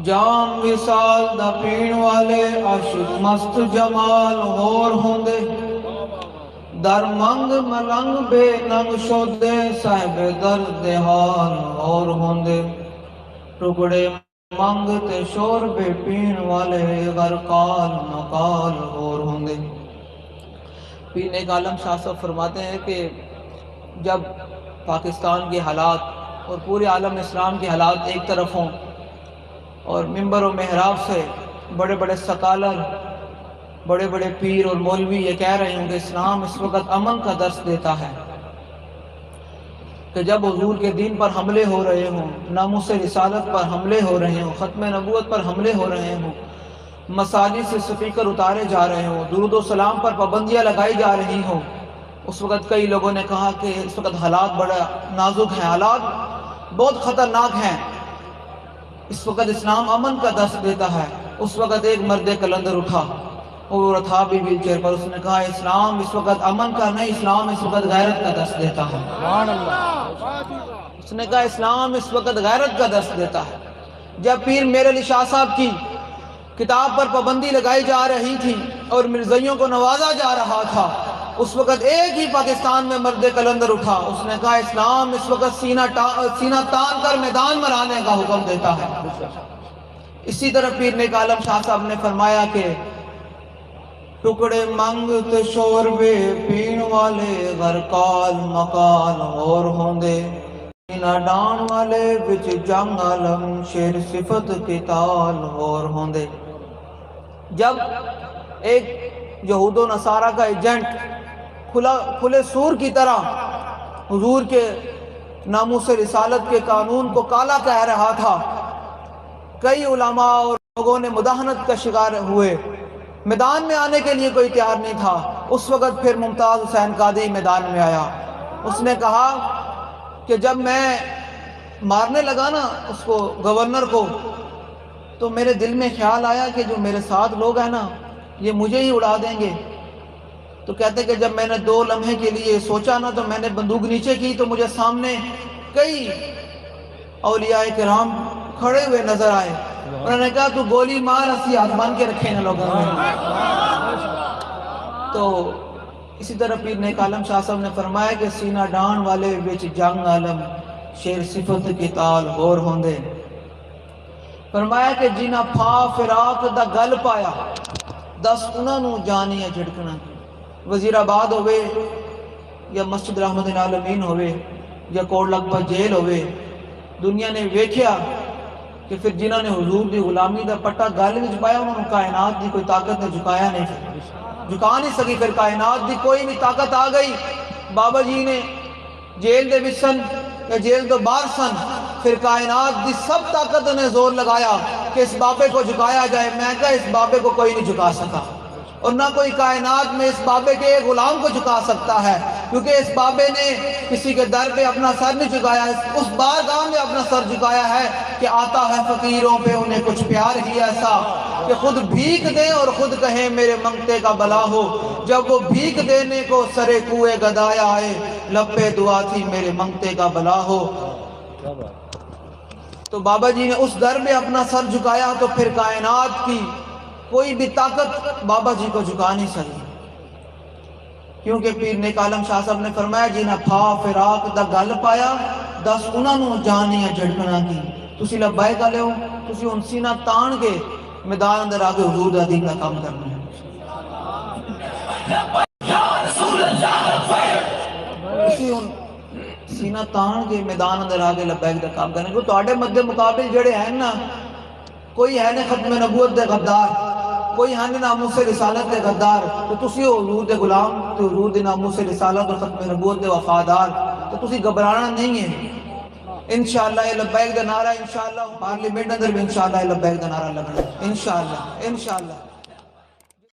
جام وصال دا پین والے عاشق مست جمال ہور ہوندے در منگ ملنگ بے ننگ شودے صاحب درد حال ہور ہوندے ٹکڑے منگ تے شور بے پین والے غرقال مقال ہور ہوندے۔ پیر نیک عالم شاہ صاحب فرماتے ہیں کہ جب پاکستان کے حالات اور پورے عالم اسلام کے حالات ایک طرف ہوں اور منبر و محراب سے بڑے بڑے سکالر، بڑے بڑے پیر اور مولوی یہ کہہ رہے ہوں کہ اسلام اس وقت امن کا درس دیتا ہے، کہ جب حضور کے دین پر حملے ہو رہے ہوں، ناموس رسالت پر حملے ہو رہے ہوں، ختم نبوت پر حملے ہو رہے ہوں، مساجد سے سپیکر اتارے جا رہے ہوں، درود و سلام پر پابندیاں لگائی جا رہی ہوں، اس وقت کئی لوگوں نے کہا کہ اس وقت حالات بڑا نازک ہیں، حالات بہت خطرناک ہیں، اس وقت اسلام امن کا درس دیتا ہے۔ اس وقت ایک مرد کلندر اٹھا اور تھا بھی ویل چیئر پر، اس نے کہا اسلام اس وقت امن کا نہیں، اسلام اس وقت غیرت کا درس دیتا ہے۔ اس نے کہا اسلام اس وقت غیرت کا درس دیتا ہے۔ جب پیر میر علی شاہ صاحب کی کتاب پر پابندی لگائی جا رہی تھی اور مرزائیوں کو نوازا جا رہا تھا، اس وقت ایک ہی پاکستان میں مرد کلندر اٹھا، اس نے کہا اسلام اس وقت سینہ تان کر میدان مرانے کا حکم دیتا ہے۔ اسی طرح پیر نیک عالم شاہ صاحب نے فرمایا کہ ٹکڑے منگ تے شور بے پین والے غرقال مقال ہور ہوندے سینہ ڈان والے بچ جنگ عالم شیر صفت کی تال ہور ہوندے۔ جب ایک یہود و نصارہ کا ایجنٹ کھلے سور کی طرح حضور کے ناموس رسالت کے قانون کو کالا کہہ رہا تھا، کئی علماء اور لوگوں نے مداہنت کا شکار ہوئے، میدان میں آنے کے لیے کوئی تیار نہیں تھا۔ اس وقت پھر ممتاز حسین قادری میدان میں آیا، اس نے کہا کہ جب میں مارنے لگا نا اس کو گورنر کو، تو میرے دل میں خیال آیا کہ جو میرے ساتھ لوگ ہیں نا یہ مجھے ہی اڑا دیں گے۔ تو کہتے کہ جب میں نے 2 لمحے کے لیے سوچا نا تو میں نے بندوق نیچے کی تو مجھے سامنے کئی اولیاء کرام کھڑے ہوئے نظر آئے، انہوں نے کہا تو گولی مار، اسی ہاتھ بان کے رکھے نا لوگوں نے۔ تو اسی طرح پیر نیک عالم شاہ صاحب نے فرمایا کہ سینہ ڈان والے بچ جنگ عالم شیر صفت کی تال ہور ہوندے۔ فرمایا کہ جنہ پھا فراق دا گل پایا دس انہاں نوں جانیاں جھڑکنا۔ وزیر آباد ہوئے یا مسجد رحمت العالمین ہوئے یا کوٹ لکھپت جیل ہوئے، دنیا نے ویکھیا کہ پھر جنہوں نے حضور دی غلامی دا پٹا گل وچ پایا انہوں نے کائنات دی کوئی طاقت نے جھکایا نہیں، جھکا نہیں سکی۔ پھر کائنات دی کوئی بھی طاقت آ گئی، بابا جی نے جیل دے وچ سن یا جیل تو باہر سن، پھر کائنات دی سب طاقت نے زور لگایا کہ اس بابے کو جھکایا جائے۔ میں کہا اس بابے کو کوئی نہیں جھکا سکا، اور نہ کوئی کائنات میں اس بابے کے ایک غلام کو جھکا سکتا ہے، کیونکہ اس بابے نے کسی کے در پہ اپنا سر نہیں جھکایا، اس بارگاہ میں اپنا سر جھکایا ہے کہ آتا ہے فقیروں پہ انہیں کچھ پیار ہی ایسا کہ خود بھیک دیں اور خود کہیں میرے منگتے کا بلا ہو۔ جب وہ بھیک دینے کو سرے کوئے گدایا آئے، لب پہ دعا تھی میرے منگتے کا بلا ہو۔ تو بابا جی نے اس در میں اپنا سر جھکایا تو پھر کائنات کی کوئی بھی طاقت بابا جی کو جھکا نہیں سکی، کیونکہ پیر نیک عالم شاہ صاحب نے فرمایا جنہ پھا فراق دا گل پایا دس انہاں نوں جانیاں جھڑکنا کی۔ تسی لبیک والے ہو، تسی ان سینہ تان کے میدان اندر آ کے حضور دا دین کا کام کرنا ہے۔ تسی ان سینہ تان کے میدان اندر آ کے لبیک دا کام کرنا ہے۔ کیونکہ تواڈے مد مقابل جڑے ہیں نا، کوئی ہے نہیں ختم نبوت دے غدار، کوئی ہے نہیں ناموس رسالت دے غدار، تو تسی حضور دے غلام، تو حضور دے ناموس رسالت اور ختم نبوت دے وفادار، تو تسی گھبرانا نہیں ہے۔ انشاءاللہ یہ لبیک دا نعرہ انشاءاللہ پارلیمنٹ اندر بھی انشاءاللہ یہ لبیک دا نعرہ لگنا انشاءاللہ۔